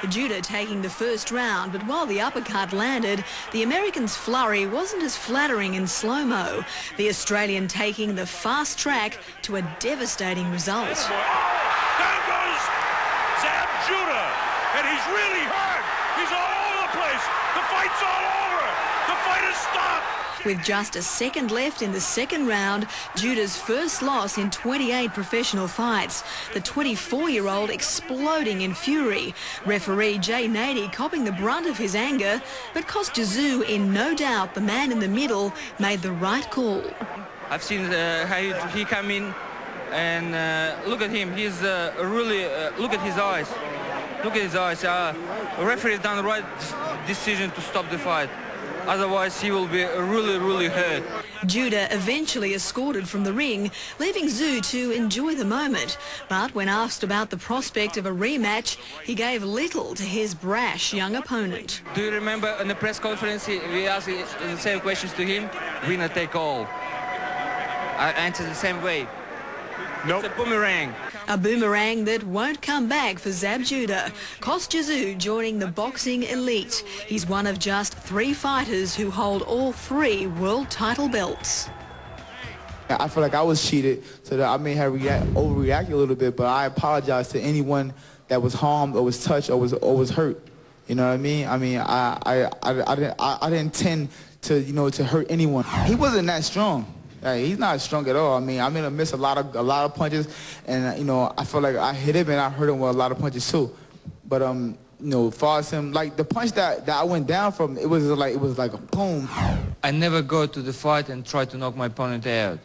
Judah taking the first round, but while the uppercut landed, the American's flurry wasn't as flattering in slow-mo. The Australian taking the fast track to a devastating result. Down goes Zab Judah, and he's really hurt. He's all over the place. The fight's all over. The fight has stopped. With just a second left in the second round, Judah's first loss in 28 professional fights. The 24-year-old exploding in fury. Referee Jay Nady copping the brunt of his anger, but Kostya Tszyu, in no doubt the man in the middle, made the right call. I've seen how he come in, and look at him. He's really, look at his eyes. Look at his eyes. The referee done the right decision to stop the fight. Otherwise, he will be really, really hurt. Judah eventually escorted from the ring, leaving Tszyu to enjoy the moment. But when asked about the prospect of a rematch, he gave little to his brash young opponent. Do you remember in the press conference, we asked the same questions to him? Winner take all. I answered the same way. Nope. It's a boomerang. A boomerang that won't come back for Zab Judah. Kostya Tszyu joining the boxing elite. He's one of just 3 fighters who hold all 3 world title belts. I feel like I was cheated, so that I may have overreacted a little bit, but I apologize to anyone that was harmed or was touched or was hurt. You know what I mean? I didn't intend to, to hurt anyone. He wasn't that strong. He's not strong at all. I mean, I'm gonna miss a lot of punches, and I feel like I hit him and I hurt him with a lot of punches too. But as far as him, like the punch that I went down from, it was like a boom. I never go to the fight and try to knock my opponent out.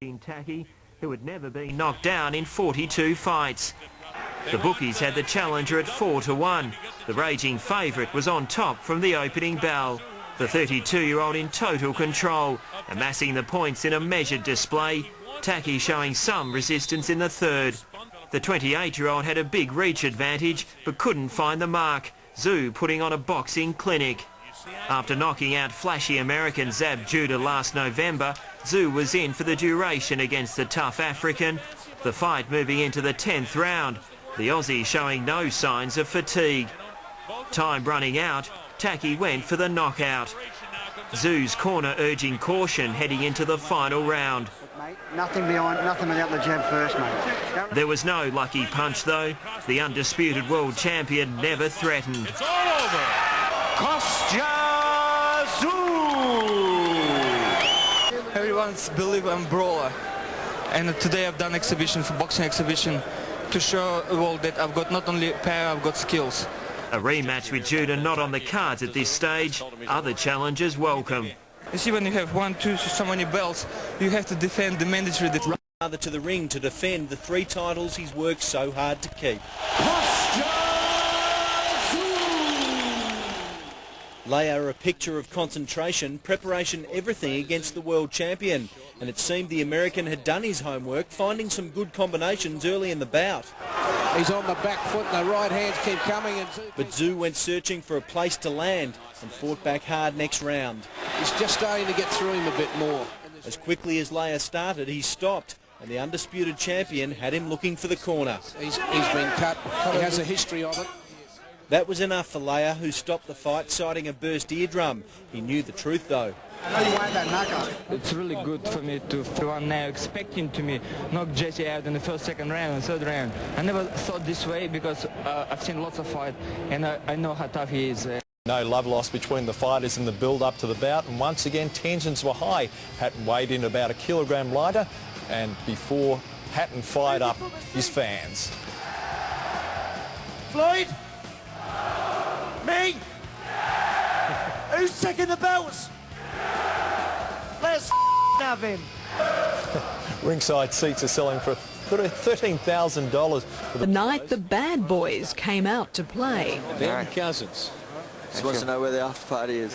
Tackie, who had never been knocked down in 42 fights. The bookies had the challenger at 4-1. The raging favourite was on top from the opening bell. The 32-year-old in total control, amassing the points in a measured display. Tackie showing some resistance in the third. The 28-year-old had a big reach advantage, but couldn't find the mark. Tszyu putting on a boxing clinic. After knocking out flashy American Zab Judah last November, Tszyu was in for the duration against the tough African. The fight moving into the 10th round. The Aussie showing no signs of fatigue. Time running out, Tackie went for the knockout. Tszyu's corner urging caution heading into the final round. Mate, nothing without the jab first, mate. There was no lucky punch though. The undisputed world champion never threatened. It's all over. Kostya Tszyu! Everyone's believe I'm brawler, and today I've done exhibition for boxing exhibition to show the world that I've got not only power, I've got skills. A rematch with Judah not on the cards at this stage. Other challengers welcome. You see, when you have 1, 2, so many belts, you have to defend the mandatory. Rather to the ring to defend the 3 titles he's worked so hard to keep. Leija, a picture of concentration, preparation, everything against the world champion. And it seemed the American had done his homework, finding some good combinations early in the bout. He's on the back foot and the right hands keep coming. But Tszyu went searching for a place to land and fought back hard next round. He's just starting to get through him a bit more. As quickly as Leija started, he stopped, and the undisputed champion had him looking for the corner. He's been cut. He has a history of it. That was enough for Leija, who stopped the fight, citing a burst eardrum. He knew the truth, though. I know you wanted that knockout. It's really good for me to everyone now expecting to me knock Jesse out in the first, second round and third round. I never thought this way because I've seen lots of fights and I know how tough he is. No love lost between the fighters in the build-up to the bout, and once again tensions were high. Hatton weighed in about 1 kilogram lighter, and before Hatton fired up his fans. Floyd? Me? Who's taking the belts? Let's have him. Ringside seats are selling for $13,000. The night the bad boys came out to play. They're cousins. Just wants to know where the after party is.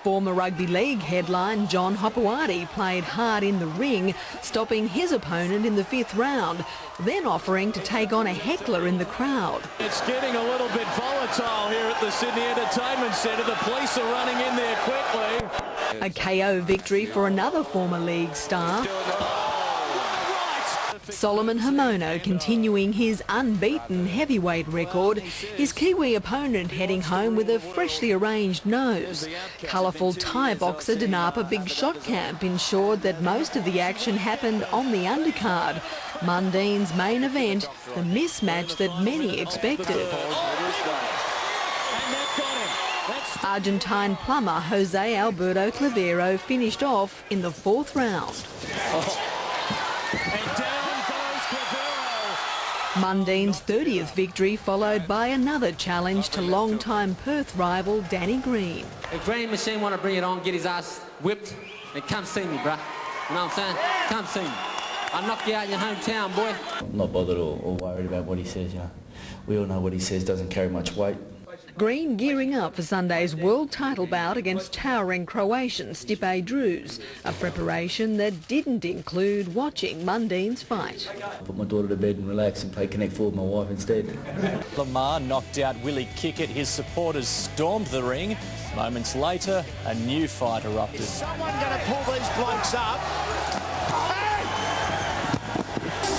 Former rugby league headline John Hopewadi played hard in the ring, stopping his opponent in the 5th round, then offering to take on a heckler in the crowd. It's getting a little bit volatile here at the Sydney Entertainment Centre. The police are running in there quickly. A KO victory for another former league star. Solomon Hamono continuing his unbeaten heavyweight record, his Kiwi opponent heading home with a freshly arranged nose. Colourful Thai boxer Danapa Big Shot Camp ensured that most of the action happened on the undercard. Mundine's main event, the mismatch that many expected. Argentine plumber Jose Alberto Clavero finished off in the 4th round. And down goes Clavero. Mundine's 30th victory followed by another challenge to long-time Perth rival Danny Green. If Green Machine want to bring it on, get his ass whipped, then come see me, bruh. You know what I'm saying? Come see me. I'll knock you out in your hometown, boy. I'm not bothered or worried about what he says, you know. We all know what he says doesn't carry much weight. Green gearing up for Sunday's world title bout against towering Croatian Stipe Druz, a preparation that didn't include watching Mundine's fight. Put my daughter to bed and relax and play Connect 4 with my wife instead. Lamar knocked out Willie Kickett. His supporters stormed the ring. Moments later, a new fight erupted. Is someone going to pull these blokes up?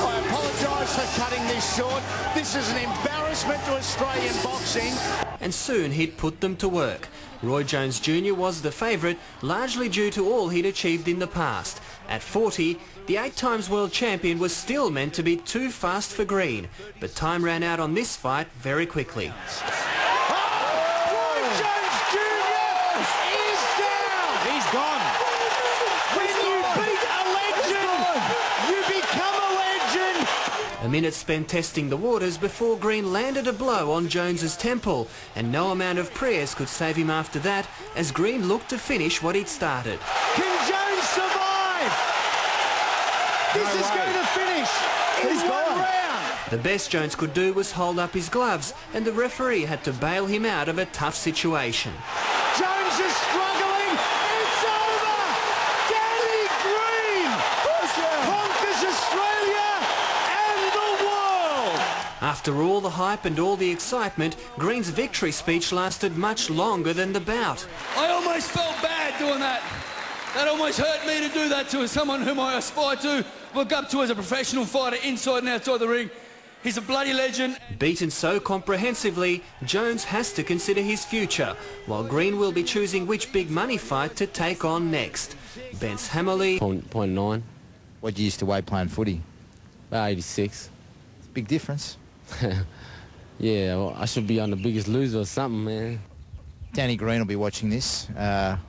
I apologise for cutting this short. This is an embarrassment to Australian boxing. And soon he'd put them to work. Roy Jones Jr. was the favourite, largely due to all he'd achieved in the past. At 40, the 8-times world champion was still meant to be too fast for Green, but time ran out on this fight very quickly. Roy Jones Jr. is down. He's gone. When you beat a legend, you become a legend. A minute spent testing the waters before Green landed a blow on Jones's temple, and no amount of prayers could save him after that, as Green looked to finish what he'd started. Can Jones survive? This is going to finish in one round. The best Jones could do was hold up his gloves, and the referee had to bail him out of a tough situation. Jones is struggling. It's over. Danny Green conquers Australia and the world. After all the hype and all the excitement, Green's victory speech lasted much longer than the bout. I almost felt bad doing that. That almost hurt me to do that to someone whom I aspire to look up to as a professional fighter inside and outside the ring. He's a bloody legend. Beaten so comprehensively, Jones has to consider his future, while Green will be choosing which big money fight to take on next. Bence Hammerley. 0.9. What you used to weigh playing footy? About 86. It's a big difference. Yeah, well, I should be on The Biggest Loser or something, man. Danny Green will be watching this.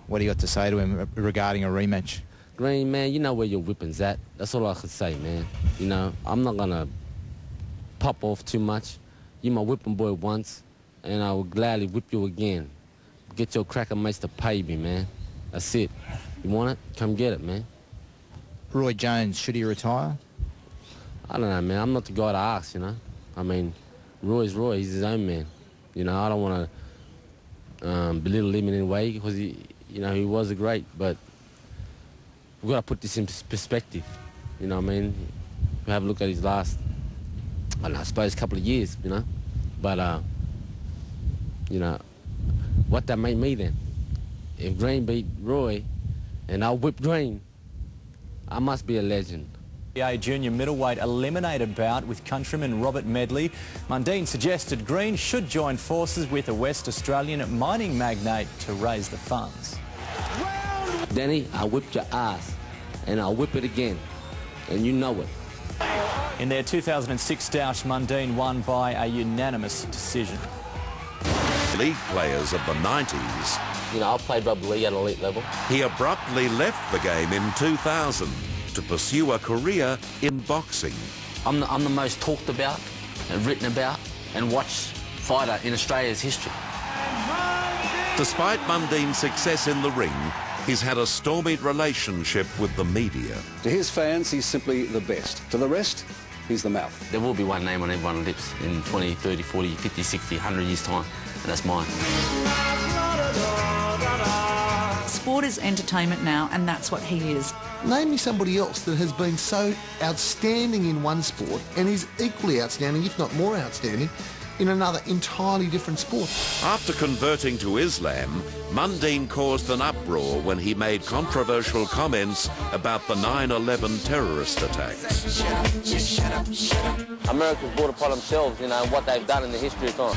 What do you got to say to him regarding a rematch? Green, man, you know where your whipping's at. That's all I could say, man. You know, I'm not going to pop off too much. You're my whipping boy once, and I will gladly whip you again. Get your cracker mates to pay me, man. That's it. You want it? Come get it, man. Roy Jones, should he retire? I don't know, man. I'm not the guy to ask, you know. I mean, Roy's Roy. He's his own man. You know, I don't want to belittle him in any way because he was a great, but we've got to put this in perspective. You know what I mean? Have a look at his last, I suppose, couple of years, you know. But, you know, what that made me then? If Green beat Roy and I whipped Green, I must be a legend. A junior middleweight eliminated bout with countryman Robert Medley. Mundine suggested Green should join forces with a West Australian mining magnate to raise the funds. Danny, I whipped your ass, and I'll whip it again, and you know it. In their 2006 stoush, Mundine won by a unanimous decision. League players of the 90s. You know, I played rugby league at elite level. He abruptly left the game in 2000 to pursue a career in boxing. I'm the most talked about and written about and watched fighter in Australia's history. Despite Mundine's success in the ring, he's had a stormy relationship with the media. To his fans, he's simply the best. To the rest, he's the mouth. There will be one name on everyone's lips in 20, 30, 40, 50, 60, 100 years' time, and that's mine. Sport is entertainment now, and that's what he is. Name me somebody else that has been so outstanding in one sport and is equally outstanding, if not more outstanding, in another entirely different sport. After converting to Islam, Mundine caused an uproar when he made controversial comments about the 9/11 terrorist attacks. America's brought upon themselves, you know, what they've done in the history of time.